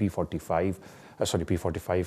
P45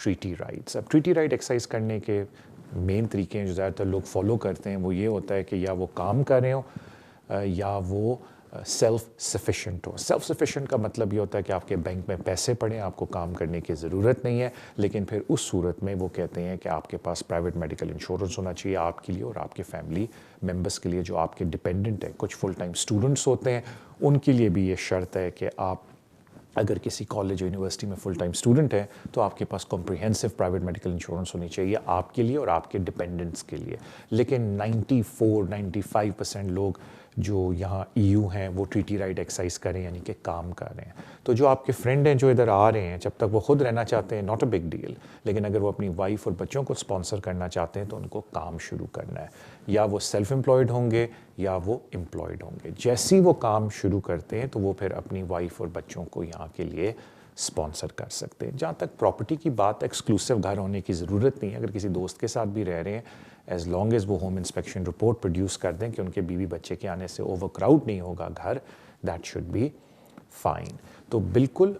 treaty rights. اب treaty right exercise کرنے کے مین طریقے ہیں جو زیادہ تر لوگ فالو کرتے ہیں وہ یہ ہوتا ہے کہ یا وہ کام کر رہے ہوں یا وہ سیلف سفیشینٹ ہو. سیلف سفیشینٹ کا مطلب یہ ہوتا ہے کہ آپ کے بینک میں پیسے پڑیں, آپ کو کام کرنے کی ضرورت نہیں ہے, لیکن پھر اس صورت میں وہ کہتے ہیں کہ آپ کے پاس پرائیویٹ میڈیکل انشورنس ہونا چاہیے آپ کے لیے اور آپ کے فیملی ممبرس کے لیے جو آپ کے ڈپینڈنٹ ہیں. کچھ فل ٹائم اسٹوڈنٹس ہوتے ہیں, ان کے لیے بھی یہ شرط ہے کہ آپ اگر کسی کالج یا یونیورسٹی میں فل ٹائم اسٹوڈنٹ ہیں تو آپ کے پاس کمپریہنسو پرائیویٹ میڈیکل انشورنس ہونی چاہیے آپ کے لیے اور آپ کے ڈپینڈنٹس کے لیے. لیکن 94-95% لوگ جو یہاں EU ہیں وہ ٹریٹی رائٹ ایکسرسائز کریں یعنی کہ کام کر رہے ہیں. تو جو آپ کے فرینڈ ہیں جو ادھر آ رہے ہیں, جب تک وہ خود رہنا چاہتے ہیں ناٹ اے بگ ڈیل, لیکن اگر وہ اپنی وائف اور بچوں کو اسپانسر کرنا چاہتے ہیں تو ان کو کام شروع کرنا ہے. یا وہ سیلف امپلائڈ ہوں گے یا وہ امپلائڈ ہوں گے. جیسی وہ کام شروع کرتے ہیں تو وہ پھر اپنی وائف اور بچوں کو یہاں کے لیے اسپانسر کر سکتے ہیں. جہاں تک پراپرٹی کی بات, ایکسکلوسیو گھر ہونے کی ضرورت نہیں ہے. اگر کسی دوست کے ساتھ بھی رہ رہے ہیں, ایز لانگ ایز وہ ہوم انسپیکشن رپورٹ پروڈیوس کر دیں کہ ان کے بیوی بچے کے آنے سے اوور کراؤڈ نہیں ہوگا گھر, دیٹ شوڈ بی فائن. تو بالکل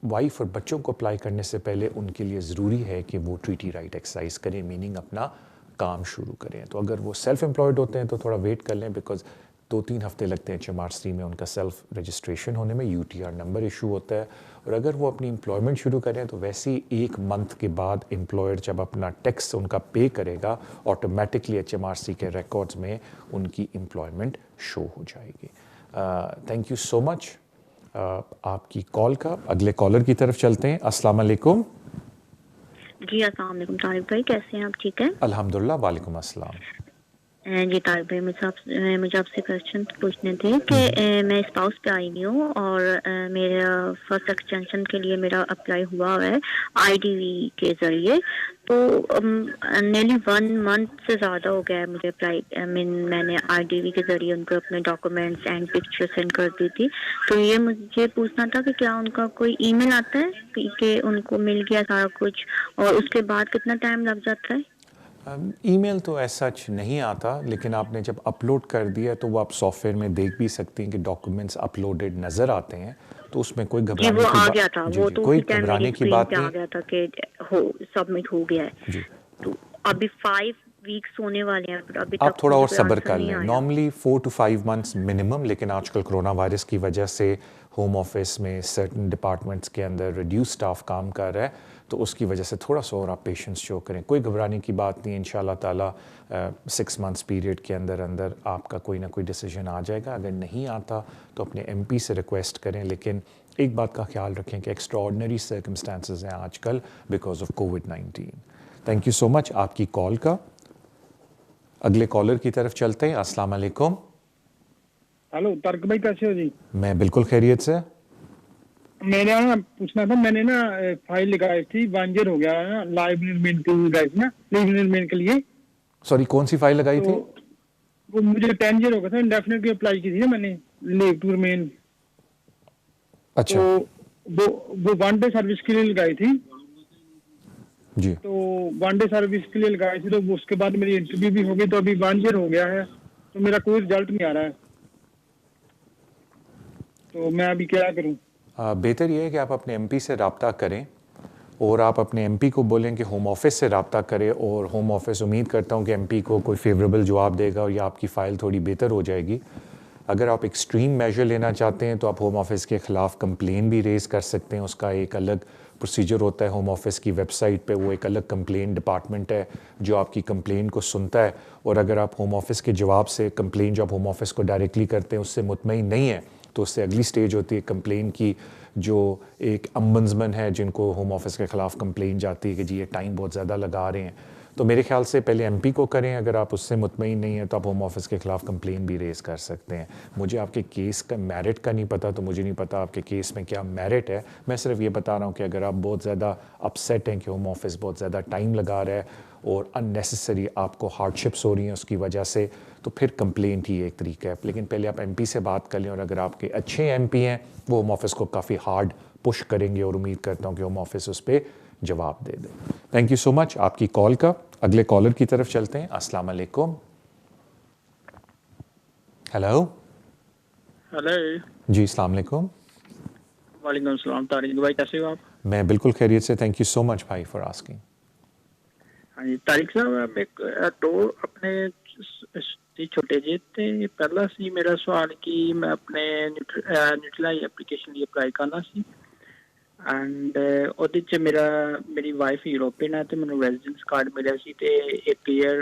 وائف اور بچوں کو اپلائی کرنے سے پہلے ان کے لیے ضروری ہے کہ وہ ٹریٹی رائٹ ایکسرسائز کریں, میننگ اپنا کام شروع کریں. تو اگر وہ سیلف امپلائڈ ہوتے ہیں تو تھوڑا ویٹ کر لیں, بیکاز 2-3 ہفتے لگتے ہیں HMRC میں ان کا سیلف رجسٹریشن ہونے میں, UTR نمبر ایشو ہوتا ہے. اور اگر وہ اپنی امپلائمنٹ شروع کریں تو ویسے ہی 1 منتھ کے بعد امپلائر جب اپنا ٹیکس ان کا پے کرے گا آٹومیٹکلی HMRC کے ریکارڈز میں ان کی امپلائمنٹ شو ہو جائے گی. تھینک یو سو مچ آپ کی کال کا. اگلے کالر کی طرف چلتے ہیں. السلام علیکم. جی السلام علیکم طارق بھائی, کیسے ہیں آپ؟ ٹھیک ہے الحمدللہ. وعلیکم السلام. جی طارق بھائی, مجھے آپ سے کوشچن پوچھنے تھے کہ میں اسپاؤس پہ آئی ہوئی ہوں اور میرا فرسٹ ایکسٹینشن کے لیے میرا اپلائی ہوا ہے IDV کے ذریعے. تو نیرلی 1 منتھ سے زیادہ ہو گیا ہے مجھے اپلائی, میں نے IDV کے ذریعے ان کو اپنے ڈاکومنٹس اینڈ پکچر سینڈ کر دی تھی. تو یہ مجھے پوچھنا تھا کہ کیا ان کا کوئی ای میل آتا ہے کہ ان کو مل گیا سارا کچھ, اور اس کے بعد کتنا ٹائم لگ جاتا ہے؟ ای میل تو ایسا سچ نہیں آتا, لیکن آپ نے جب اپلوڈ کر دیا تو وہ آپ سافٹ ویئر میں دیکھ بھی سکتی ہیں کہ ڈاکومنٹس اپلوڈڈ نظر آتے ہیں. تو اس میں کوئی گھبرانے کی آ گیا تھا, وہ تو کوئی اسی ٹائم میری گھبرانے کی اسکرین بات پہ آ نہیں. گیا تھا کہ ہو سبمٹ ہو گیا ہے. جی تو ابھی 5 ویکس ہونے والے ہیں, ابھی آپ تک تھوڑا اور کوئی صبر آنسر کر نہیں لیں. آیا. نارملی 4 to 5 months منیمم, لیکن آج کل کرونا وائرس کی وجہ سے ہوم آفس میں سرٹن ڈپارٹمنٹس کے اندر ریڈیوس اسٹاف کام کر رہا ہے, تو اس کی وجہ سے تھوڑا سا اور آپ پیشنس شو کریں. کوئی گھبرانے کی بات نہیں. انشاءاللہ تعالیٰ 6 months پیریڈ کے اندر آپ کا کوئی نہ کوئی ڈیسیجن آ جائے گا. اگر نہیں آتا تو اپنے MP سے ریکویسٹ کریں, لیکن ایک بات کا خیال رکھیں کہ ایکسٹرا آرڈنری سرکمسٹانسز ہیں آج کل because of COVID-19. Thank you so much آپ کی کال کا. اگلے کالر کی طرف چلتے ہیں. السلام علیکم. ہلو طارق بھائی, کیسے ہو جی؟ میں بالکل خیریت سے. میں نے پوچھنا تھا, میں نے نا فائل لگائی تھی 1 year ہو گیا ہے نا, لائف انرمنٹ کی لگائی تھی نا, لیو انرمنٹ کے لیے. سوری, کون سی فائل لگائی تھی؟ وہ مجھے 10 year ہو گیا تھا, انڈیفینیٹلی اپلائی کی تھی نا میں نے لیو ٹو ریمین. اچھا. تو وہ 1 day سروس کے لیے لگائی تھی. جی. تو 1 day سروس کے لیے لگائی تھی, تو اس کے بعد میری انٹرویو بھی ہو گئی, تو ابھی 1 year ہو گیا ہے, تو میرا کوئی رزلٹ نہیں آ رہا ہے. تو میں ابھی کیا کروں؟ بہتر یہ ہے کہ آپ اپنے MP سے رابطہ کریں اور آپ اپنے MP کو بولیں کہ ہوم آفس سے رابطہ کرے, اور ہوم آفس امید کرتا ہوں کہ MP کو کوئی فیوریبل جواب دے گا اور یا آپ کی فائل تھوڑی بہتر ہو جائے گی. اگر آپ ایکسٹریم میجر لینا چاہتے ہیں تو آپ ہوم آفس کے خلاف کمپلین بھی ریز کر سکتے ہیں. اس کا ایک الگ پروسیجر ہوتا ہے. ہوم آفس کی ویب سائٹ پہ وہ ایک الگ کمپلین ڈپارٹمنٹ ہے جو آپ کی کمپلین کو سنتا ہے, اور اگر آپ ہوم آفس کے جواب سے کمپلین جو آپ ہوم آفس کو ڈائریکٹلی کرتے ہیں اس سے مطمئن نہیں ہے تو اس سے اگلی سٹیج ہوتی ہے کمپلین کی, جو ایک امبنزمن ہے جن کو ہوم آفس کے خلاف کمپلین جاتی ہے کہ جی یہ ٹائم بہت زیادہ لگا رہے ہیں. تو میرے خیال سے پہلے MP کو کریں. اگر آپ اس سے مطمئن نہیں ہیں تو آپ ہوم آفس کے خلاف کمپلین بھی ریز کر سکتے ہیں. مجھے آپ کے کیس کا میرٹ کا نہیں پتا, تو مجھے نہیں پتا آپ کے کیس میں کیا میرٹ ہے. میں صرف یہ بتا رہا ہوں کہ اگر آپ بہت زیادہ اپسیٹ ہیں کہ ہوم آفس بہت زیادہ ٹائم لگا رہا ہے اور اننیسیسری آپ کو ہارڈ شپس ہو رہی ہیں اس کی وجہ سے, تو پھر کمپلینٹ ہی ایک طریقہ ہے. لیکن پہلے آپ MP سے بات کر لیں, اور اگر آپ کے اچھے MP ہیں وہ ہوم آفس کو کافی ہارڈ پش کریں گے, اور امید کرتا ہوں کہ ہوم آفس اس پہ جواب دے دیں. تھینک یو سو مچ آپ کی کال کا. اگلے کالر کی طرف چلتے ہیں. السلام علیکم. ہیلو. ہلو. جی السلام علیکم. وعلیکم السلام. طارق بھائی کیسے ہو آپ؟ میں بالکل خیریت سے. تھینک یو سو مچ بھائی فار آسکنگ. ہاں جی طارق صاحب ایک دو اپنے چھوٹے جی تے پہلا سی میرا سوال کہ میں اپنے نیوٹریلائی اپلیکیشن لیے اپلائی کرنا سی اینڈ ਉਹਦੇ ਚ ਮੇਰੀ ਵਾਈਫ ਯੂਰੋਪੀਅਨ ਹੈ ਤੇ ਮੈਨੂੰ ਰੈਜ਼ੀਡੈਂਸ ਕਾਰਡ ਮਿਲਿਆ ਸੀ ਤੇ ਇੱਕ ਈਅਰ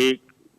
1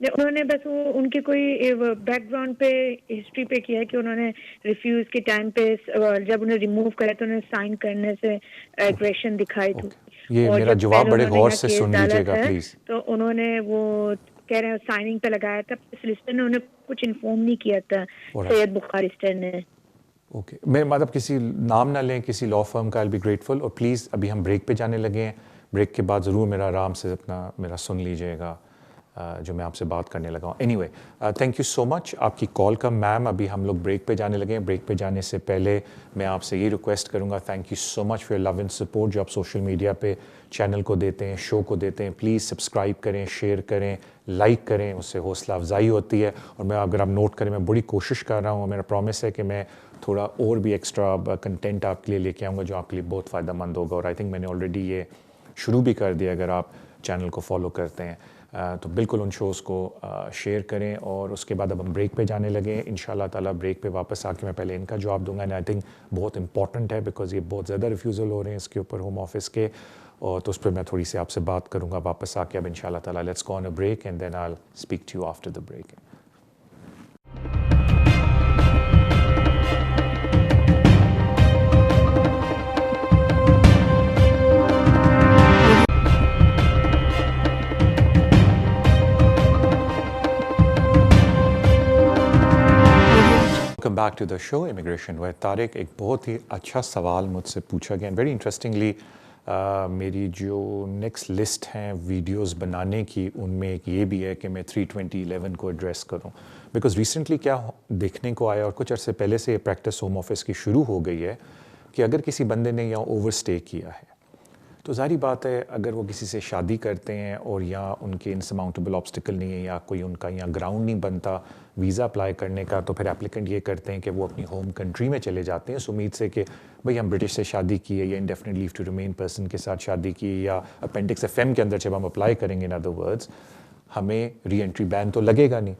انہوں نے بس وہ ان کی کوئی بیک گراؤنڈ پہ ہسٹری پہ کیا ہے کہ انہوں نے ریفیوز کے ٹائم پہ جب انہیں ریموو کرا تو انہوں نے سائن کرنے سے ایگریشن دکھائی تھی. یہ اور میرا جب جواب پہلے بڑے انہوں نے غور یہاں سے کیس سن ڈالا لیجیے گا تھا پلیز. تو انہوں نے وہ کہہ رہے ہیں سائننگ پہ لگایا تھا, سلسٹر نے انہیں کچھ انفارم نہیں کیا تھا, سید بخاری نے. اوکے, میں مطلب کسی نام نہ لیں کسی لا فرم کا, I'll be grateful. اور پلیز ابھی ہم بریک پہ جانے لگے ہیں, بریک کے بعد ضرور میرا آرام سے اپنا میرا سن لیجیے گا جو میں آپ سے بات کرنے لگا ہوں. Anyway, thank you so much آپ کی کال کا. میم ابھی ہم لوگ بریک پہ جانے لگے ہیں. بریک پہ جانے سے پہلے میں آپ سے یہ ریکویسٹ کروں گا, thank you so much for your love and support جو آپ سوشل میڈیا پہ چینل کو دیتے ہیں, شو کو دیتے ہیں. پلیز سبسکرائب کریں, شیئر کریں, لائک کریں, اس سے حوصلہ افزائی ہوتی ہے. اور میں اگر آپ نوٹ کریں, میں بڑی کوشش کر رہا ہوں, میرا پرومس ہے کہ میں تھوڑا اور بھی ایکسٹرا کنٹینٹ آپ کے لیے لے کے آؤں گا جو آپ کے لیے بہت فائدہ مند ہوگا. اور آئی تھنک میں نے آلریڈی یہ شروع بھی کر دیا. اگر آپ چینل کو فالو کرتے ہیں تو بالکل ان شوز کو شیئر کریں. اور اس کے بعد اب ہم بریک پہ جانے لگے ہیں. انشاءاللہ تعالیٰ بریک پہ واپس آ کے میں پہلے ان کا جواب دوں گا. اینڈ آئی تھنک بہت امپورٹنٹ ہے بیکاز یہ بہت زیادہ ریفیوزل ہو رہے ہیں اس کے اوپر ہوم آفس کے, اور تو اس پہ میں تھوڑی سی آپ سے بات کروں گا واپس آ کے. اب انشاءاللہ تعالیٰ let's go on a break and then I will speak to you after the break. Welcome back to the show immigration with Tariq. ایک بہت ہی اچھا سوال مجھ سے پوچھا گیا, ویری انٹرسٹنگلی. میری جو نیکسٹ لسٹ ہیں ویڈیوز بنانے کی, ان میں ایک یہ بھی ہے کہ میں 32011 کو ایڈریس کروں. بیکاز ریسنٹلی کیا دیکھنے کو آیا, اور کچھ عرصے پہلے سے یہ پریکٹس ہوم آفس کی شروع ہو گئی ہے, کہ اگر کسی بندے نے یہاں اوور اسٹے کیا ہے تو ظاہری بات ہے اگر وہ کسی سے شادی کرتے ہیں اور یا ان کے انسماؤنٹیبل آبسٹیکل نہیں ہے یا کوئی ان کا یہاں گراؤنڈ نہیں بنتا ویزا اپلائی کرنے کا, تو پھر اپلیکنٹ یہ کرتے ہیں کہ وہ اپنی ہوم کنٹری میں چلے جاتے ہیں اس امید سے کہ بھئی ہم برٹش سے شادی کی ہے یا indefinite leave to remain person کے ساتھ شادی کی ہے, یا اپینڈکس ایف ایم کے اندر جب ہم اپلائی کریں گے ان ادر ورڈز ہمیں ری انٹری بین تو لگے گا نہیں.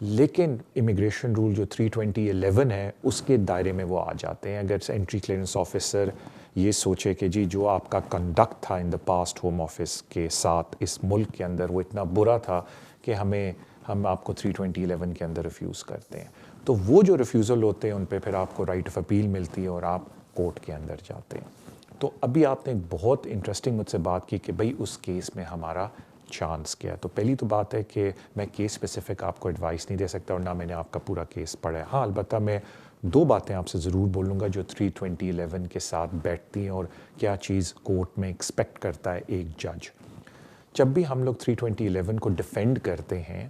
لیکن امیگریشن رول جو 32011 ہے اس کے دائرے میں وہ آ جاتے ہیں. اگر انٹری کلیئرنس آفیسر یہ سوچے کہ جی جو آپ کا کنڈکٹ تھا ان دا پاسٹ ہوم آفس کے ساتھ اس ملک کے اندر وہ اتنا برا تھا کہ ہم آپ کو 32011 کے اندر ریفیوز کرتے ہیں, تو وہ جو ریفیوزل ہوتے ہیں ان پہ پھر آپ کو رائٹ آف اپیل ملتی ہے اور آپ کورٹ کے اندر جاتے ہیں. تو ابھی آپ نے ایک بہت انٹرسٹنگ مجھ سے بات کی کہ بھئی اس کیس میں ہمارا چانس کیا ہے. تو پہلی تو بات ہے کہ میں کیس اسپیسیفک آپ کو ایڈوائس نہیں دے سکتا اور نہ میں نے آپ کا پورا کیس پڑھا ہے. ہاں البتہ میں دو باتیں آپ سے ضرور بولوں گا جو 32011 کے ساتھ بیٹھتی ہیں اور کیا چیز کورٹ میں ایکسپیکٹ کرتا ہے ایک جج. جب بھی ہم لوگ 32011 کو ڈیفینڈ کرتے ہیں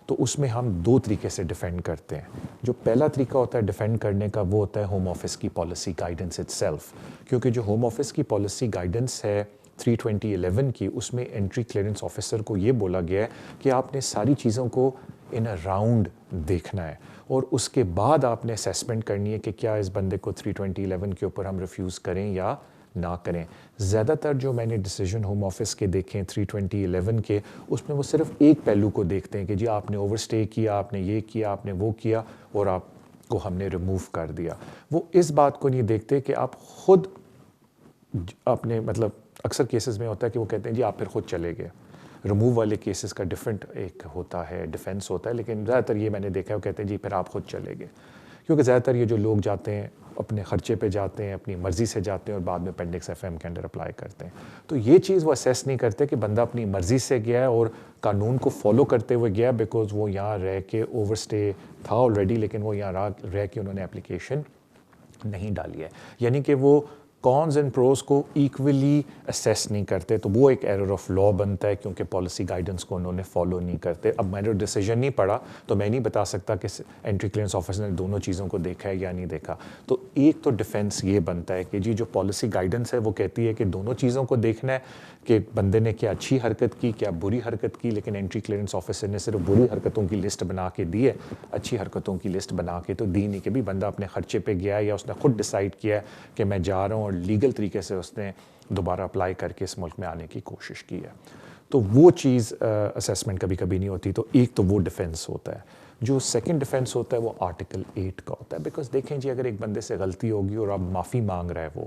تو اس میں ہم دو طریقے سے ڈیفینڈ کرتے ہیں. جو پہلا طریقہ ہوتا ہے ڈیفینڈ کرنے کا وہ ہوتا ہے ہوم آفس کی پالیسی گائیڈنس اٹ سیلف, کیونکہ جو ہوم آفس کی پالیسی گائیڈنس ہے 32011 کی اس میں انٹری کلیئرنس آفیسر کو یہ بولا گیا ہے کہ آپ نے ساری چیزوں کو ان اے راؤنڈ دیکھنا ہے اور اس کے بعد آپ نے اسیسمنٹ کرنی ہے کہ کیا اس بندے کو 32011 کے اوپر ہم ریفیوز کریں یا نہ کریں. زیادہ تر جو میں نے ڈیسیجن ہوم آفس کے دیکھیں 32011 کے, اس میں وہ صرف ایک پہلو کو دیکھتے ہیں کہ جی آپ نے اوور اسٹے کیا, آپ نے یہ کیا, آپ نے وہ کیا اور آپ کو ہم نے ریموو کر دیا. وہ اس بات کو نہیں دیکھتے کہ آپ خود اپنے مطلب اکثر کیسز میں ہوتا ہے کہ وہ کہتے ہیں جی آپ پھر خود چلے گئے. ریموو والے کیسز کا ڈیفرنٹ ایک ہوتا ہے ڈیفینس ہوتا ہے, لیکن زیادہ تر یہ میں نے دیکھا ہے وہ کہتے ہیں جی پھر آپ خود چلے گئے, کیونکہ زیادہ تر یہ جو لوگ جاتے ہیں اپنے خرچے پہ جاتے ہیں, اپنی مرضی سے جاتے ہیں اور بعد میں اپینڈکس ایف ایم کے انڈر اپلائی کرتے ہیں. تو یہ چیز وہ اسیس نہیں کرتے کہ بندہ اپنی مرضی سے گیا ہے اور قانون کو فالو کرتے ہوئے گیا بیکاز وہ یہاں رہ کے اوور اسٹے تھا آلریڈی, لیکن وہ یہاں رہ کے انہوں نے اپلیکیشن نہیں ڈالی ہے. یعنی کہ وہ کونز اینڈ پروز کو ایکولی اسیس نہیں کرتے, تو وہ ایک ایرر آف لا بنتا ہے کیونکہ پالیسی گائیڈنس کو انہوں نے فالو نہیں کرتے. اب میں نے ڈیسیجن نہیں پڑھا تو میں نہیں بتا سکتا کہ انٹری کلیئرنس آفیسر نے دونوں چیزوں کو دیکھا ہے یا نہیں دیکھا. تو ایک تو ڈیفینس یہ بنتا ہے کہ جی جو پالیسی گائیڈنس ہے وہ کہتی ہے کہ دونوں چیزوں کو دیکھنا ہے کہ بندے نے کیا اچھی حرکت کی کیا بری حرکت کی, لیکن انٹری کلیئرنس آفیسر نے صرف بری حرکتوں کی لسٹ بنا کے دی ہے, اچھی حرکتوں کی لسٹ بنا کے تو دی نہیں کہ بھی بندہ اپنے خرچے پہ گیا ہے یا اس نے خود ڈیسائیڈ کیا ہے کہ میں جا رہا ہوں اور لیگل طریقے سے اس نے دوبارہ اپلائی کر کے اس ملک میں آنے کی کوشش کی ہے. تو وہ چیز اسیسمنٹ کبھی کبھی نہیں ہوتی. تو ایک تو وہ ڈیفینس ہوتا ہے. جو سیکنڈ ڈیفینس ہوتا ہے وہ آرٹیکل 8 کا ہوتا ہے. بیکاز دیکھیں جی اگر ایک بندے سے غلطی ہوگی اور اب معافی مانگ رہا ہے وہ,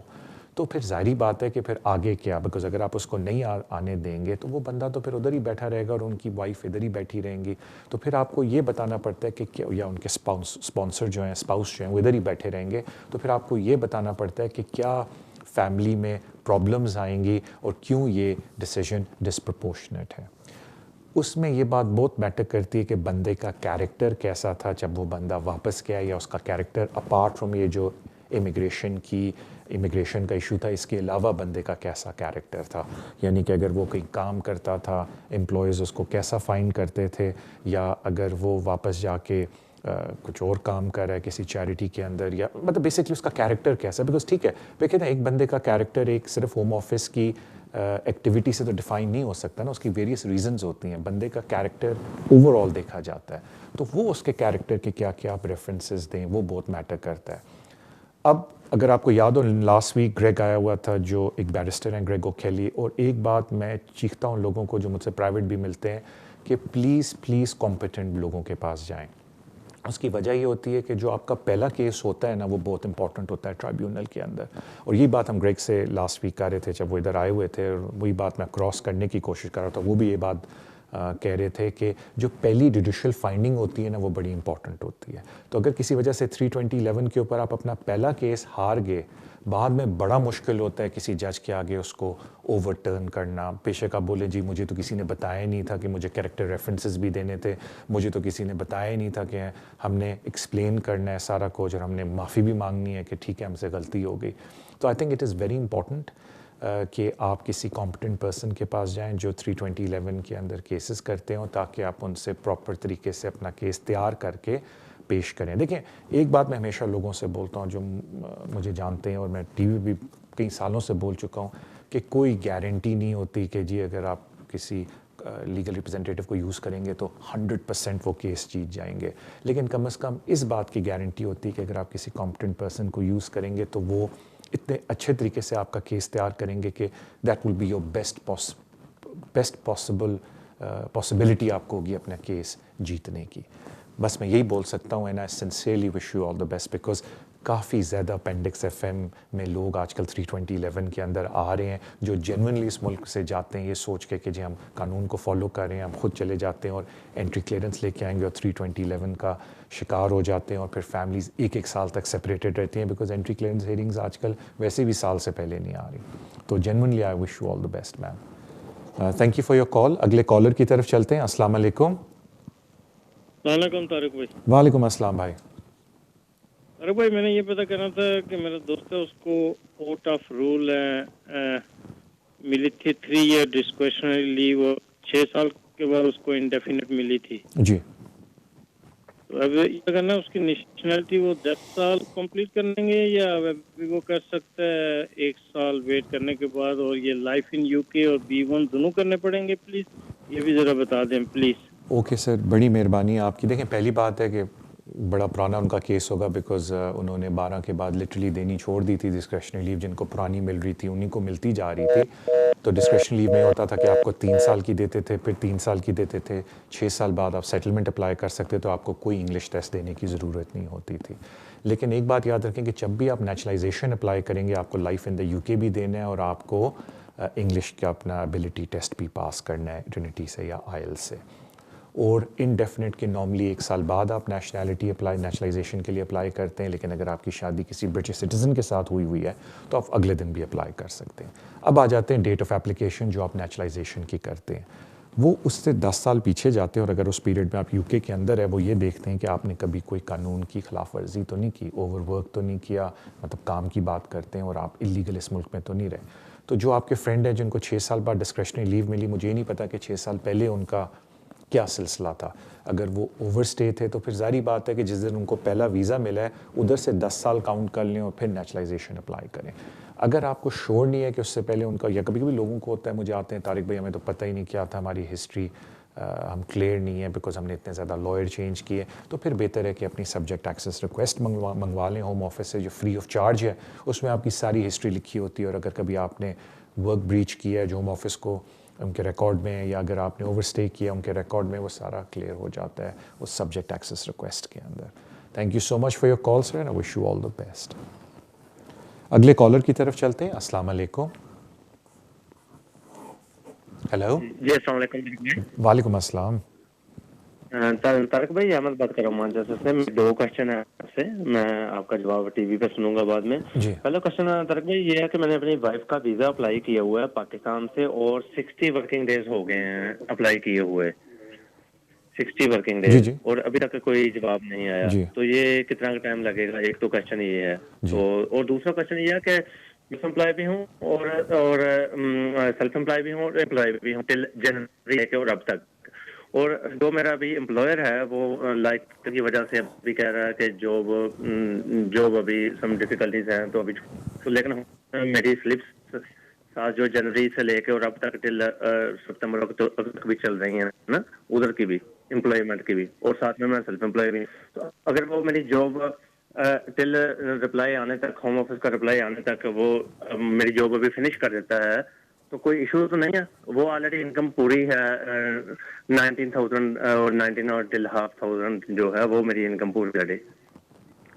تو پھر ظاہری بات ہے کہ پھر آگے کیا, بیکاز اگر آپ اس کو نہیں آنے دیں گے تو وہ بندہ تو پھر ادھر ہی بیٹھا رہے گا اور ان کی وائف ادھر ہی بیٹھی رہیں گی. تو پھر آپ کو یہ بتانا پڑتا ہے کہ کیا, یا ان کے اسپانسر جو ہیں, اسپاؤس جو ہیں, وہ ادھر ہی بیٹھے رہیں گے. تو پھر آپ کو یہ بتانا پڑتا ہے کہ کیا فیملی میں پرابلمز آئیں گی اور کیوں یہ ڈیسیجن ڈسپرپورشنیٹ ہے. اس میں یہ بات بہت میٹر کرتی ہے کہ بندے کا کیریکٹر کیسا تھا جب وہ بندہ واپس گیا, یا اس کا کیریکٹر اپارٹ فرام یہ جو امیگریشن کا ایشو تھا, اس کے علاوہ بندے کا کیسا کیریکٹر تھا. یعنی کہ اگر وہ کہیں کام کرتا تھا, امپلائیز اس کو کیسا فائنڈ کرتے تھے, یا اگر وہ واپس جا کے کچھ اور کام کر رہا ہے کسی چیریٹی کے اندر, یا مطلب بیسکلی اس کا کیریکٹر کیسا ہے. بیکاز ٹھیک ہے, وہ کہتے ہیں ایک بندے کا کیریکٹر ایک صرف ہوم آفس کی ایکٹیویٹی سے تو ڈیفائن نہیں ہو سکتا نا, اس کی ویریس ریزنز ہوتی ہیں. بندے کا کیریکٹر اوور آل دیکھا جاتا ہے, تو وہ اس کے کیریکٹر کے کیا کیا آپ ریفرنسز دیں, وہ بہت میٹر کرتا ہے. اب اگر آپ کو یاد ہو, لاسٹ ویک گریگ آیا ہوا تھا جو ایک بیرسٹر ہیں, گریگ اوکیلی, اور ایک بات میں چیختا ہوں لوگوں کو جو مجھ سے پرائیویٹ بھی ملتے ہیں کہ پلیز کمپیٹنٹ لوگوں کے پاس جائیں. اس کی وجہ یہ ہوتی ہے کہ جو آپ کا پہلا کیس ہوتا ہے نا, وہ بہت امپورٹنٹ ہوتا ہے ٹرائیبیونل کے اندر. اور یہ بات ہم گریگ سے لاسٹ ویک کر رہے تھے جب وہ ادھر آئے ہوئے تھے, اور وہی بات میں کراس کرنے کی کوشش کر رہا تھا. وہ بھی یہ بات کہہ رہے تھے کہ جو پہلی جوڈیشل فائنڈنگ ہوتی ہے نا, وہ بڑی امپورٹنٹ ہوتی ہے. تو اگر کسی وجہ سے 32011 کے اوپر آپ اپنا پہلا کیس ہار گئے, بعد میں بڑا مشکل ہوتا ہے کسی جج کے آگے اس کو اوور ٹرن کرنا. بے شک آپ بولیں جی مجھے تو کسی نے بتایا نہیں تھا کہ مجھے کریکٹر ریفرنسز بھی دینے تھے, مجھے تو کسی نے بتایا نہیں تھا کہ ہم نے ایکسپلین کرنا ہے سارا کچھ, اور ہم نے معافی بھی مانگنی ہے کہ ٹھیک ہے ہم سے غلطی ہو گئی. تو I think it is very important کہ آپ کسی کمپٹنٹ پرسن کے پاس جائیں جو 32011 کے اندر کیسز کرتے ہوں, تاکہ آپ ان سے پراپر طریقے سے اپنا کیس تیار کر کے پیش کریں. دیکھیں ایک بات میں ہمیشہ لوگوں سے بولتا ہوں جو مجھے جانتے ہیں, اور میں ٹی وی بھی کئی سالوں سے بول چکا ہوں, کہ کوئی گارنٹی نہیں ہوتی کہ جی اگر آپ کسی لیگل ریپرزینٹیٹیو کو یوز کریں گے تو 100% وہ کیس جیت جائیں گے. لیکن کم از کم اس بات کی گارنٹی ہوتی ہے کہ اگر آپ کسی کمپٹنٹ پرسن کو یوز کریں گے تو وہ اتنے اچھے طریقے سے آپ کا کیس تیار کریں گے کہ that will be your best possibility آپ کو ہوگی اپنا کیس جیتنے کی. بس میں یہی بول سکتا ہوں, and I sincerely wish you all the best, because کافی زیادہ اپینڈکس ایف ایم میں لوگ آج کل 32011 کے اندر آ رہے ہیں جو جینوئنلی اس ملک سے جاتے ہیں یہ سوچ کے کہ جی ہم قانون کو فالو کر رہے ہیں, ہم خود چلے جاتے ہیں اور انٹری کلیئرنس لے کے آئیں گے, اور 32011 کا شکار ہو جاتے ہیں, اور پھر فیملیز ایک سال تک سپریٹڈ رہتی ہیں, بیکاز انٹری کلیئرنس ہیئرنگز آج کل ویسے بھی سال سے پہلے نہیں آ رہی. تو genuinely I wish you all the best ma'am. Thank you for your کال. اگلے کالر کی طرف چلتے ہیں. السلام علیکم. السلام علیکم طارق بھائی. وعلیکم السلام بھائی. طارق بھائی میں نے یہ پتا کرنا تھا کہ میرا دوست ہے, اس کو آؤٹ آف رول ملی تھی 3 ایئر ڈسکریشنری لیو, 6 سال کے بعد اس کو انڈیفینٹ ملی تھی. جی. تو اب یہ کرنا اس کی نیشنلٹی وہ 10 سال کمپلیٹ کر لیں گے, یا وہ کر سکتا ہے 1 سال ویٹ کرنے کے بعد, اور یہ لائف ان یو کے اور B1 دونوں کرنے پڑیں گے؟ پلیز یہ بھی ذرا بتا دیں پلیز. اوکے سر, بڑی مہربانی آپ کی. دیکھیں پہلی بات ہے کہ بڑا پرانا ان کا کیس ہوگا, بیکاز انہوں نے 12 کے بعد لٹرلی دینی چھوڑ دی تھی ڈسکریشنری لیو. جن کو پرانی مل رہی تھی انہیں کو ملتی جا رہی تھی. تو ڈسکریشنری لیو میں ہوتا تھا کہ آپ کو 3 سال کی دیتے تھے, پھر 3 سال کی دیتے تھے, 6 سال بعد آپ سیٹلمنٹ اپلائی کر سکتے, تو آپ کو کوئی انگلش ٹیسٹ دینے کی ضرورت نہیں ہوتی تھی. لیکن ایک بات یاد رکھیں کہ جب بھی آپ نیچرلائزیشن اپلائی کریں گے آپ کو لائف ان دا UK بھی دینا ہے, اور آپ کو انگلش کا اپنا ایبلٹی ٹیسٹ بھی پاس کرنا ہے ٹرینٹی سے یا IELTS سے. اور انڈیفینٹ کے نارملی 1 سال بعد آپ نیشنلائزیشن کے لیے اپلائی کرتے ہیں, لیکن اگر آپ کی شادی کسی برٹش سٹیزن کے ساتھ ہوئی ہے تو آپ اگلے دن بھی اپلائی کر سکتے ہیں. اب آ جاتے ہیں ڈیٹ آف اپلیکیشن جو آپ نیشنلائزیشن کی کرتے ہیں, وہ اس سے 10 سال پیچھے جاتے ہیں, اور اگر اس پیریڈ میں آپ UK کے اندر ہے وہ یہ دیکھتے ہیں کہ آپ نے کبھی کوئی قانون کی خلاف ورزی تو نہیں کی, اوور ورک تو نہیں کیا, مطلب کام کی بات کرتے ہیں, اور آپ اللیگل اس ملک میں تو نہیں رہے. تو جو آپ کے فرینڈ ہیں جن کو 6 سال بعد ڈسکریشنری لیو ملی, مجھے نہیں پتا کہ 6 سال پہلے ان کا کیا سلسلہ تھا. اگر وہ اوور اسٹے تھے تو پھر ظاہری بات ہے کہ جس دن ان کو پہلا ویزا ملا ہے ادھر سے 10 سال کاؤنٹ کر لیں اور پھر نیچرلائزیشن اپلائی کریں. اگر آپ کو شور نہیں ہے کہ اس سے پہلے ان کا, یا کبھی کبھی لوگوں کو ہوتا ہے, مجھے آتے ہیں طارق بھائی ہمیں تو پتہ ہی نہیں کیا تھا, ہماری ہسٹری ہم کلیئر نہیں ہے بیکاز ہم نے اتنے زیادہ لائر چینج کیے, تو پھر بہتر ہے کہ اپنی سبجیکٹ ایکسیس ریکویسٹ منگوا لیں ہوم آفس سے جو فری آف چارج ہے. اس میں آپ کی ساری ہسٹری لکھی ہوتی ہے, اور اگر کبھی آپ نے ورک بریچ کیا ہے جو ہوم آفس کو ان کے ریکارڈ میں ہے, یا اگر آپ نے اوور اسٹے کیا ان کے ریکارڈ میں, وہ سارا کلیئر ہو جاتا ہے اس سبجیکٹ ایکسیس ریکویسٹ کے اندر. Thank you so much for your call sir, and I wish you all the best. اگلے کالر کی طرف چلتے ہیں. السلام علیکم. ہیلو. جی السلام علیکم. وعلیکم السلام. طارق بھائی احمد بات کر رہا ہوں مانچسٹر سے. 2 کوشچن ہیں آپ سے, میں آپ کا جواب ٹی وی پہ سنوں گا بعد میں. پہلا کوشچن طارق بھائی یہ ہے کہ میں نے اپنی وائف کا ویزا اپلائی کیا ہوا ہے پاکستان سے, اور 60 ورکنگ ڈیز ہو گئے ہیں اپلائی کیے ہوئے, 60 ورکنگ ڈیز, اور ابھی تک کوئی جواب نہیں آیا. تو یہ کتنا ٹائم لگے گا؟ ایک تو کوشچن یہ ہے. تو اور دوسرا کوشچن یہ ہے کہ سیلف امپلائی بھی ہوں اور سیلف امپلائی بھی ہوں اور امپلائی بھی ہوں ٹل جنوری کے اور اب تک, اور جو میرا ابھی امپلائر ہے وہ لائک کی وجہ سے ابھی کہہ رہا ہے کہ جاب ابھی سم ڈیفیکلٹیز ہیں, تو ابھی لیکن میری سلپس ساتھ جو جنوری سے لے کے اور اب تک ٹل ستمبر تک بھی چل رہی ہیں نا, ادھر کی بھی امپلائمنٹ کی بھی, اور ساتھ میں سیلف امپلائی بھی. تو اگر وہ میری جاب ٹل رپلائی آنے تک, ہوم آفس کا رپلائی آنے تک وہ میری جاب ابھی فنش کر دیتا ہے تو کوئی ایشو تو نہیں ہے؟ وہ آلریڈی انکم پوری ہے 19,000 اور 19 اور ٹل 5,500 جو ہے وہ میری انکم پوری ہے.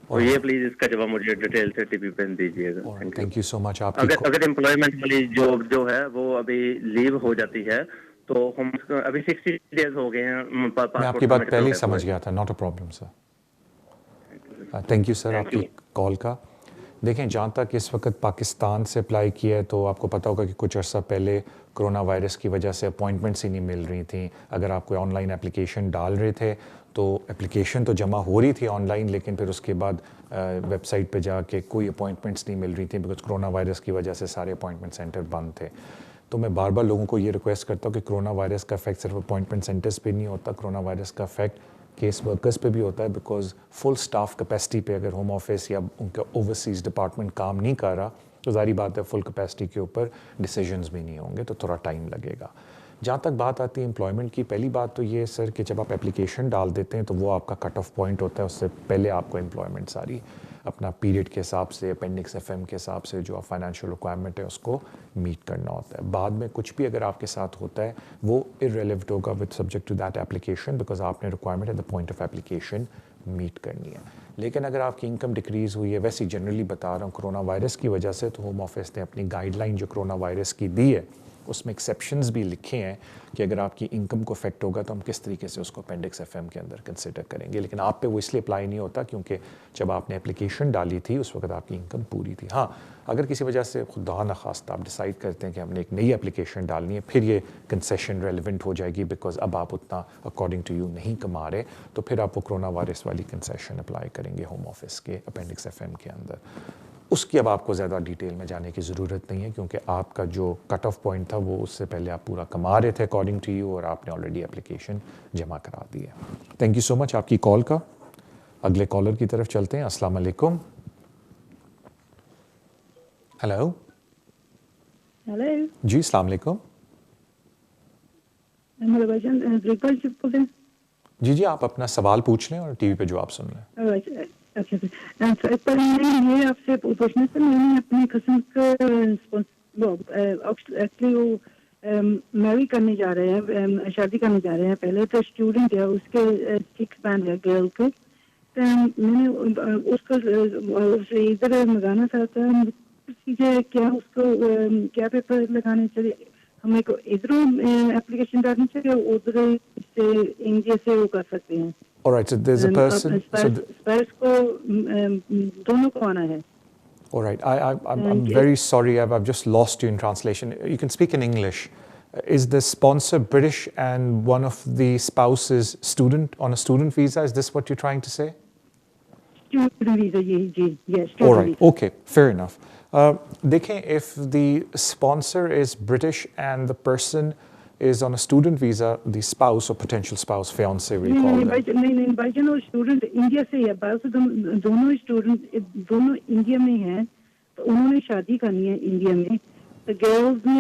اور یہ پلیز اس کا جواب مجھے ڈیٹیل سے ٹی وی پہ دیجیے گا. تھینک یو سو مچ. اگر امپلائمنٹ والی جاب جو ہے وہ ابھی لیو ہو جاتی ہے تو ہم ابھی 60 ڈیز ہو گئے ہیں. میں آپ کی بات پہلے ہی سمجھ گیا تھا, not a problem sir. Thank you sir آپ کی کال کا. دیکھیں جہاں تک اس وقت پاکستان سے اپلائی کیا ہے تو آپ کو پتہ ہوگا کہ کچھ عرصہ پہلے کرونا وائرس کی وجہ سے اپوائنٹمنٹس ہی نہیں مل رہی تھیں. اگر آپ کوئی آن لائن اپلیکیشن ڈال رہے تھے تو اپلیکیشن تو جمع ہو رہی تھی آن لائن, لیکن پھر اس کے بعد ویب سائٹ پہ جا کے کوئی اپوائنٹمنٹس نہیں مل رہی تھیں بیکاز کرونا وائرس کی وجہ سے سارے اپوائنٹمنٹ سینٹر بند تھے. تو میں بار بار لوگوں کو یہ ریکویسٹ کرتا ہوں کہ کرونا وائرس کا افیکٹ صرف اپوائنٹمنٹ سینٹرز پہ نہیں ہوتا, کرونا وائرس کا افیکٹ کیس ورکرز پہ بھی ہوتا ہے, بیکاز فل اسٹاف کیپیسٹی پہ اگر ہوم آفس یا ان کا اوورسیز ڈپارٹمنٹ کام نہیں کر رہا تو ظاہری بات ہے فل کیپیسٹی کے اوپر ڈیسیجنز بھی نہیں ہوں گے, تو تھوڑا ٹائم لگے گا. جہاں تک بات آتی ہے امپلائمنٹ کی, پہلی بات تو یہ سر کہ جب آپ اپلیکیشن ڈال دیتے ہیں تو وہ آپ کا کٹ آف پوائنٹ ہوتا ہے, اس سے پہلے آپ کو امپلائمنٹ ساری اپنا پیریڈ کے حساب سے, اپینڈکس ایف ایم کے حساب سے جو فائنینشیل ریکوائرمنٹ ہے اس کو میٹ کرنا ہوتا ہے. بعد میں کچھ بھی اگر آپ کے ساتھ ہوتا ہے وہ ارریلیونٹ ہوگا with subject to that application, because آپ نے requirement at the point of application meet کرنی ہے. لیکن اگر آپ کی انکم ڈکریز ہوئی ہے, ویسے جنرلی بتا رہا ہوں کرونا وائرس کی وجہ سے, تو ہوم آفس نے اپنی گائیڈ لائن جو کرونا وائرس کی دی ہے اس میں ایکسیپشنز بھی لکھے ہیں کہ اگر آپ کی انکم کو افیکٹ ہوگا تو ہم کس طریقے سے اس کو اپینڈکس ایف ایم کے اندر کنسیڈر کریں گے. لیکن آپ پہ وہ اس لیے اپلائی نہیں ہوتا کیونکہ جب آپ نے اپلیکیشن ڈالی تھی اس وقت آپ کی انکم پوری تھی. ہاں اگر کسی وجہ سے خدا نخواستہ آپ ڈیسائیڈ کرتے ہیں کہ ہم نے ایک نئی اپلیکیشن ڈالنی ہے, پھر یہ کنسیشن ریلیونٹ ہو جائے گی بیکاز اب آپ اتنا اکارڈنگ ٹو یو نہیں کما رہے, تو پھر آپ وہ کرونا وائرس والی کنسیشن اپلائی کریں گے ہوم آفس کے اپینڈکس ایف ایم کے اندر. اس کی اب آپ کو زیادہ ڈیٹیل میں جانے کی ضرورت نہیں ہے کیونکہ آپ کا جو کٹ آف پوائنٹ تھا وہ اس سے پہلے آپ پورا کما رہے تھے اکارڈنگ ٹو یو, اور آپ نے آلریڈی اپلیکیشن جمع کرا دی ہے. تھینک یو سو مچ آپ کی کال کا. اگلے کالر کی طرف چلتے ہیں. السلام علیکم. ہیلو. ہیلو جی السلام علیکم. جی جی آپ اپنا سوال پوچھ لیں اور ٹی وی پہ جواب سن لیں. اچھا پر یہ آپ سے پوچھنا تھا, میں نے اپنے قسم کا ایکچولی وہ میری کرنے جا رہے ہیں, شادی کرنے جا رہے ہیں. پہلے تو اسٹوڈنٹ ہے, اس کے 6 بینڈ ہے گرل کے, تو میں نے اس کو ادھر منگانا تھا. تو پروسیجر کیا, اس کو کیا پیپر لگانے چاہیے, ہمیں کو ادھر اپلیکیشن ڈالنی چاہیے, ادھر سے انڈیا سے وہ کر سکتے ہیں. All right, so there's a person. All right, I'm very sorry. I've just lost you in translation. You can speak in English. Is the sponsor British and one of the spouses student on a student visa? Is this what you're trying to say? Student visa, yes. All right, okay, fair enough. Dekhein, if the sponsor is British and the person is on a student visa, the spouse or potential spouse, fiancé we'll call them. نہیں بھائی جان, student India سے ہے, بس دونوں student دونوں India میں ہیں, تو انہوں نے شادی کرنی ہے انڈیا میں. تو گرلز نے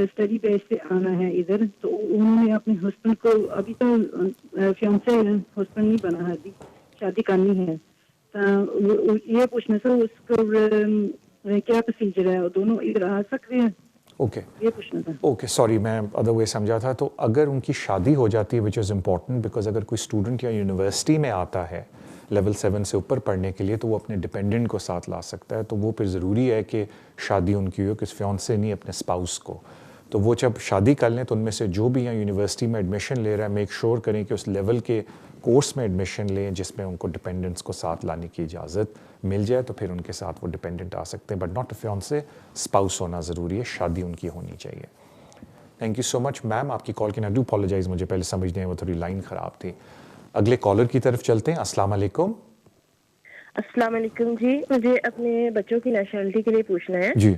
اسٹڈی بیس سے آنا ہے ادھر, تو انہوں نے اپنے ہسبینڈ کو, ابھی تو فیانسے ہسبینڈ نہیں بنا ہے, ابھی شادی کرنی ہے. تو یہ پوچھنا تھا اس کو کیا پروسیجر ہے, دونوں ادھر آ سکتے ہیں. اوکے یہ پوچھنا تھا. اوکے سوری میں ادر وے سمجھا تھا. تو اگر ان کی شادی ہو جاتی ہے وچ از امپورٹنٹ بیکاز اگر کوئی اسٹوڈنٹ یا یونیورسٹی میں آتا ہے لیول 7 سے اوپر پڑھنے کے لیے تو وہ اپنے ڈپینڈنٹ کو ساتھ لا سکتا ہے. تو وہ پھر ضروری ہے کہ شادی ان کی ہو کس فیونسے نہیں اپنے اسپاؤس کو. تو وہ جب شادی کر لیں تو ان میں سے جو بھی یہاں یونیورسٹی میں ایڈمیشن لے رہا ہے میک شیور کریں کہ اس لیول کے کورس میں ایڈمیشن لیں جس میں ان کو ڈپینڈنٹس کو ساتھ لانے کی اجازت مل جائے تو پھر ان کے ساتھ وہ ڈپینڈنٹ آ سکتے ہیں. بٹ ناٹ فیونسے, اسپاؤس ہونا ضروری ہے, شادی ان کی ہونی چاہیے. Thank you so much ma'am آپ کی کال کے. ڈو اپالوجائز, مجھے پہلے سمجھنے وہ تھوڑی لائن خراب تھی. اگلے کالر کی طرف چلتے ہیں. السلام علیکم. السلام علیکم جی, مجھے اپنے بچوں کی نیشنلٹی کے لیے پوچھنا ہے. جی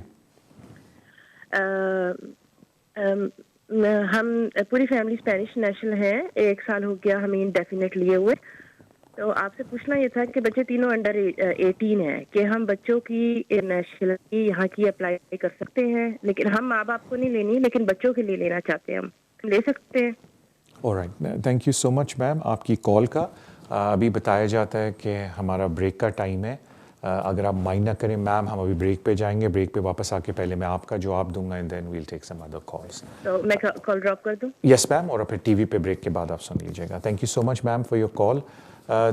ہم پوری فیملی اسپینش نیشنل ہیں, 1 سال ہو گیا ہمیں انڈیفینیٹ لیے ہوئے. تو آپ سے پوچھنا یہ تھا کہ بچے تینوں انڈر 18 ہیں کہ ہم بچوں کی نیشنلٹی یہاں کی اپلائی کر سکتے ہیں, لیکن ہم ماں باپ کو نہیں لینی لیکن بچوں کے لیے لینا چاہتے ہیں, ہم لے سکتے ہیں؟ All right, thank you so much ma'am آپ کی کال کا. ابھی بتایا جاتا ہے کہ ہمارا بریک کا ٹائم ہے. اگر آپ مائنڈ نہ کریں میم, ہم ابھی بریک پہ جائیں گے. بریک پہ واپس آ کے پہلے میں آپ کا جواب دوں گا and then we'll take some other calls. تو میں کال ڈراپ کر دوں؟ یس میم, اور پھر ٹی وی پہ بریک کے بعد آپ سن لیجیے گا. Thank you so much ma'am for your call.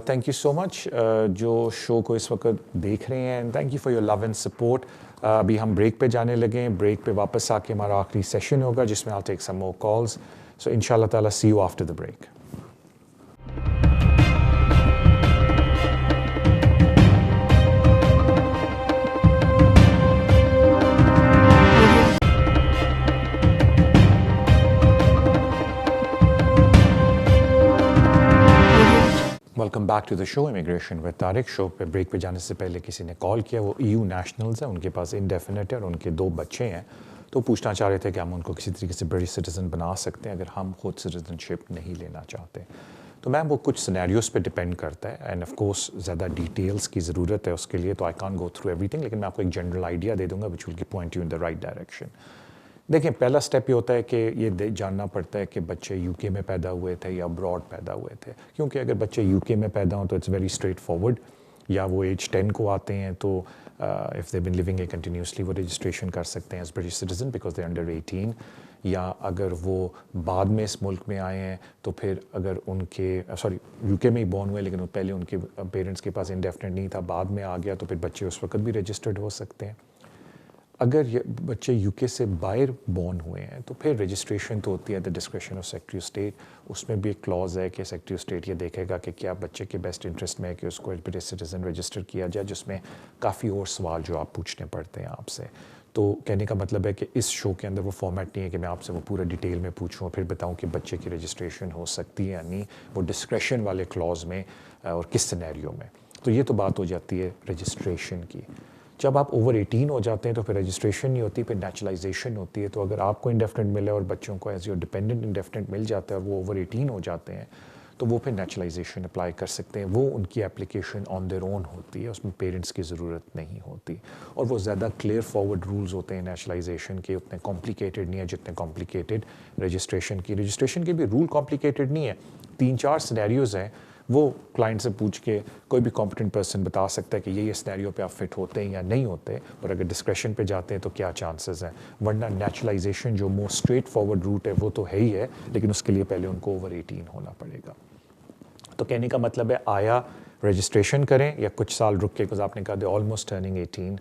Thank you so much جو شو کو اس وقت دیکھ رہے ہیں, and thank you for your love and support. ابھی ہم بریک پہ جانے لگے ہیں. بریک پہ واپس آ کے ہمارا آخری سیشن ہوگا جس میں آل ٹیک سم مور کالس. سو ان شاء اللہ تعالیٰ see you after the break. Welcome back to the show immigration with Tariq. Show پہ بریک پہ جانے سے پہلے کسی نے کال کیا, وہ EU نیشنلز ہیں, ان کے پاس انڈیفینیٹ ہے اور ان کے 2 بچے ہیں. تو پوچھنا چاہ رہے تھے کہ ہم ان کو کسی طریقے سے برٹش سٹیزن بنا سکتے ہیں اگر ہم خود سٹیزن شپ نہیں لینا چاہتے. تو میم وہ کچھ سینیریوز پہ ڈپینڈ کرتا ہے اینڈ آف کورس زیادہ ڈیٹیلس کی ضرورت ہے اس کے لیے, تو آئی کانٹ گو تھرو ایوری تھنگ, لیکن میں آپ کو ایک جنرل آئیڈیا دے دوں گا which will point you in the right direction. دیکھیں پہلا اسٹیپ یہ ہوتا ہے کہ یہ جاننا پڑتا ہے کہ بچے UK میں پیدا ہوئے تھے یا ابراڈ پیدا ہوئے تھے. کیونکہ اگر بچے UK میں پیدا ہوں تو اٹس ویری اسٹریٹ فارورڈ, یا وہ ایج 10 کو آتے ہیں تو if they been living a continuously وہ رجسٹریشن کر سکتے ہیں as British citizen because they under 18. یا اگر وہ بعد میں اس ملک میں آئے ہیں تو پھر اگر ان کے UK میں ہی بورن ہوئے لیکن پہلے ان کے پیرنٹس کے پاس انڈیفینٹ نہیں تھا, بعد میں آ گیا, تو پھر بچے اس وقت بھی رجسٹرڈ ہو سکتے ہیں. اگر یہ بچے UK سے باہر بورن ہوئے ہیں تو پھر رجسٹریشن تو ہوتی ہے the discretion of secretary of state. اس میں بھی ایک کلوز ہے کہ سیکریٹری آف اسٹیٹ یہ دیکھے گا کہ کیا بچے کے بیسٹ انٹرسٹ میں ہے کہ اس کو برٹش سٹیزن رجسٹر کیا جائے, جس میں کافی اور سوال جو آپ پوچھنے پڑتے ہیں آپ سے. تو کہنے کا مطلب ہے کہ اس شو کے اندر وہ فارمیٹ نہیں ہے کہ میں آپ سے وہ پورا ڈیٹیل میں پوچھوں اور پھر بتاؤں کہ بچے کی رجسٹریشن ہو سکتی ہے یا نہیں, وہ ڈسکریشن والے کلوز میں اور کس سینیریو میں. تو یہ تو بات ہو جاتی ہے رجسٹریشن کی. جب آپ اوور 18 ہو جاتے ہیں تو پھر رجسٹریشن نہیں ہوتی, پھر نیچرلائزیشن ہوتی ہے. تو اگر آپ کو انڈیفینٹ ملے اور بچوں کو ایز یور ڈپینڈنٹ انڈیفینٹ مل جاتا ہے اور وہ اوور 18 ہو جاتے ہیں تو وہ پھر نیچرلائزیشن اپلائی کر سکتے ہیں. وہ ان کی اپلیکیشن آن دیئر اون ہوتی ہے, اس میں پیرنٹس کی ضرورت نہیں ہوتی, اور وہ زیادہ کلیئر فارورڈ رولز ہوتے ہیں نیچرلائزیشن کے, اتنے کمپلیکیٹڈ نہیں ہے جتنے کمپلیکیٹڈ رجسٹریشن کی. رجسٹریشن کے بھی رول کمپلیکیٹڈ نہیں ہے, 3-4 سینیریوز ہیں, وہ کلائنٹ سے پوچھ کے کوئی بھی کمپٹنٹ پرسن بتا سکتا ہے کہ یہ سینیریو پہ آپ فٹ ہوتے ہیں یا نہیں ہوتے, اور اگر ڈسکریشن پہ جاتے ہیں تو کیا چانسز ہیں. ورنہ نیچرلائزیشن جو موسٹ اسٹریٹ فارورڈ روٹ ہے وہ تو ہے ہی ہے, لیکن اس کے لیے پہلے ان کو اوور 18 ہونا پڑے گا. تو کہنے کا مطلب ہے آیا رجسٹریشن کریں یا کچھ سال رک کے, because آپ نے کہا دے آلموسٹ ٹرننگ 18,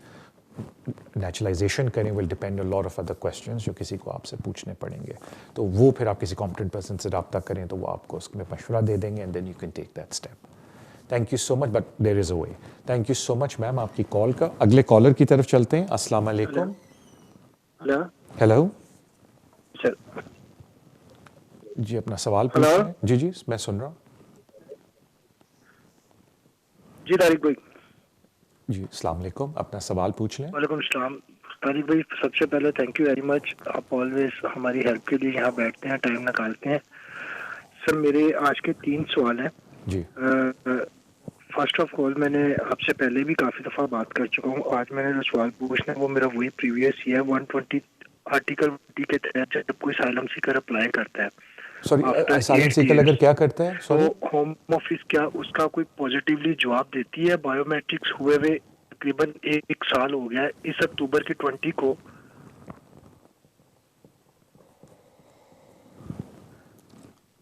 نیچرلائزیشن کریں will depend lot of other questions جو کسی کو آپ سے پوچھنے پڑیں گے. تو وہ پھر آپ کسی کمپٹنٹ پرسن سے رابطہ کریں تو وہ آپ کو اس میں مشورہ دے دیں گے and then you can take that step. Thank you so much, but there is a way. Thank you so much ma'am آپ کی کال کا. اگلے کالر کی طرف چلتے ہیں. السلام علیکم. ہیلو جی, اپنا سوال پوچھیں. جی جی میں سن رہا ہوں. جی طارق بھائی. جی السلام علیکم, اپنا سوال پوچھ لیں. وعلیکم السلام. طارق بھائی سب سے پہلے تھینک یو ویری مچ, آپ آلویز ہماری ہیلپ کے لیے یہاں بیٹھتے ہیں, ٹائم نکالتے ہیں. سر میرے آج کے 3 سوال ہیں. جی فرسٹ آف آل میں نے آپ سے پہلے بھی کافی دفعہ بات کر چکا ہوں. آج میں نے جو سوال پوچھنا ہے وہ میرا وہی پریویس ہی ہے. 120 آرٹیکل کے تحت جب کوئی اسائلم سیکر اپلائی کرتا ہے, سوری اسائلم سیکر اگر کیا کرتا ہے, تو ہوم آفس کیا اس کا کوئی پازیٹیولی جواب دیتی ہے؟ بایو میٹرکس ہوئے ہوئے تقریباً 1 سال ہو گیا ہے. اس اکتوبر کی 20 کو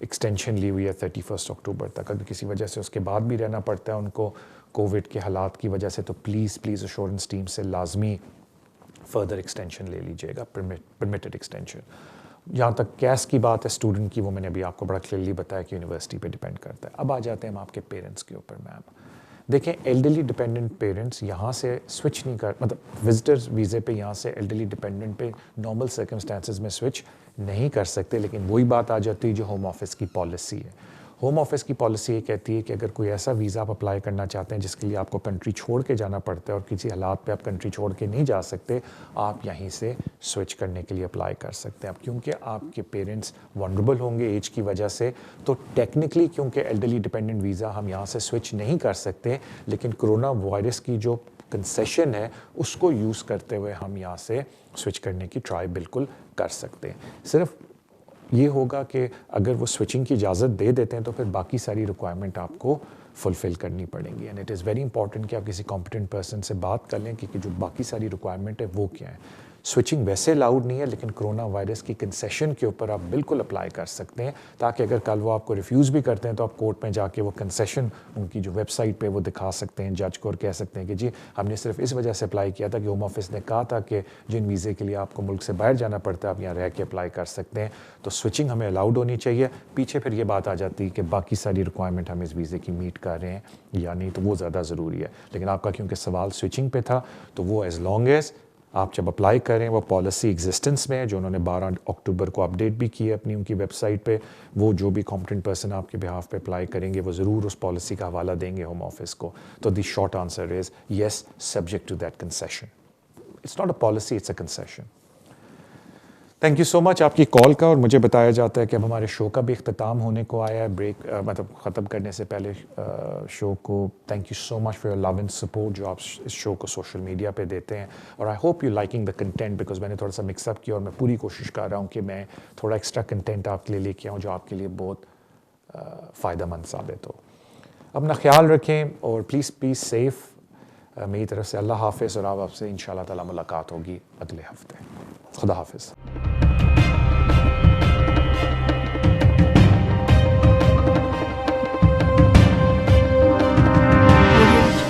ایکسٹینشن لی ہوئی ہے 31 اکتوبر تک. اگر کسی وجہ سے اس کے بعد بھی رہنا پڑتا ہے ان کو کووڈ کے حالات کی وجہ سے, تو پلیز ایشورنس ٹیم سے لازمی فردر ایکسٹینشن لے لیجیے گا, پرمیٹڈ ایکسٹینشن. جہاں تک کیس کی بات ہے اسٹوڈنٹ کی, وہ میں نے ابھی آپ کو بڑا کلیئرلی بتایا کہ یونیورسٹی پہ ڈیپینڈ کرتا ہے. اب آ جاتے ہیں ہم آپ کے پیرنٹس کے اوپر. میم دیکھیں, ایلڈرلی ڈپینڈنٹ پیرنٹس یہاں سے سوئچ نہیں مطلب وزٹرز ویزے پہ یہاں سے ایلڈرلی ڈپینڈنٹ پہ نارمل سرکمسٹانسز میں سوئچ نہیں کر سکتے. لیکن وہی بات آ جاتی ہے جو ہوم آفس کی پالیسی ہے. ہوم آفس کی پالیسی یہ کہتی ہے کہ اگر کوئی ایسا ویزا آپ اپلائی کرنا چاہتے ہیں جس کے لیے آپ کو کنٹری چھوڑ کے جانا پڑتا ہے اور کسی حالات پہ آپ کنٹری چھوڑ کے نہیں جا سکتے, آپ یہیں سے سوئچ کرنے کے لیے اپلائی کر سکتے ہیں. اب کیونکہ آپ کے پیرنٹس ونربل ہوں گے ایج کی وجہ سے, تو ٹیکنیکلی کیونکہ ایلڈرلی ڈپینڈنٹ ویزا ہم یہاں سے سوئچ نہیں کر سکتے, لیکن کرونا وائرس کی جو کنسیشن ہے اس کو یوز کرتے ہوئے ہم یہاں سے سوئچ کرنے کی ٹرائی بالکل کر سکتے ہیں. صرف یہ ہوگا کہ اگر وہ سوئچنگ کی اجازت دے دیتے ہیں تو پھر باقی ساری ریکوائرمنٹ آپ کو فلفل کرنی پڑیں گی. And it is very important کہ آپ کسی کمپیٹنٹ پرسن سے بات کر لیں کہ جو باقی ساری ریکوائرمنٹ ہے وہ کیا ہے. سوئچنگ ویسے الاؤڈ نہیں ہے, لیکن کرونا وائرس کی کنسیشن کے اوپر آپ بالکل اپلائی کر سکتے ہیں, تاکہ اگر کل وہ آپ کو ریفیوز بھی کرتے ہیں تو آپ کورٹ میں جا کے وہ کنسیشن ان کی جو ویب سائٹ پہ وہ دکھا سکتے ہیں جج کو, اور کہہ سکتے ہیں کہ جی ہم نے صرف اس وجہ سے اپلائی کیا تھا کہ ہوم آفس نے کہا تھا کہ جن ویزے کے لیے آپ کو ملک سے باہر جانا پڑتا ہے آپ یہاں رہ کے اپلائی کر سکتے ہیں. تو سوئچنگ ہمیں الاؤڈ ہونی چاہیے. پیچھے پھر یہ بات آ جاتی ہے کہ باقی ساری ریکوائرمنٹ ہم اس ویزے کی میٹ کر رہے ہیں یا نہیں, تو وہ زیادہ ضروری ہے. لیکن آپ کا کیونکہ سوال سوئچنگ پہ تھا, تو وہ ایز لانگ ایز آپ جب اپلائی کریں, وہ پالیسی ایگزسٹنس میں ہے جو انہوں نے 12 اکتوبر کو اپڈیٹ بھی کی ہے اپنی ان کی ویب سائٹ پہ, وہ جو بھی کمپیٹنٹ پرسن آپ کے بہاف پہ اپلائی کریں گے وہ ضرور اس پالیسی کا حوالہ دیں گے ہوم آفس کو. تو the short answer is yes, subject to that concession. It's not a policy, it's a concession. Thank you so much آپ کی کال کا. اور مجھے بتایا جاتا ہے کہ اب ہمارے شو کا بھی اختتام ہونے کو آیا ہے. بریک مطلب ختم کرنے سے پہلے شو کو thank you so much for your love and support جو آپ اس شو کو سوشل میڈیا پہ دیتے ہیں. اور I hope you liking the content, because میں نے تھوڑا سا مکس اپ کیا اور میں پوری کوشش کر رہا ہوں کہ میں تھوڑا ایکسٹرا کنٹینٹ آپ کے لیے لے کے آؤں جو آپ کے لیے بہت فائدہ مند ثابت ہو. اپنا خیال رکھیں اور پلیز سیف. میری طرف سے اللہ حافظ, اور آپ سے انشاءاللہ تعالی ملاقات ہوگی اگلے ہفتے. خدا حافظ.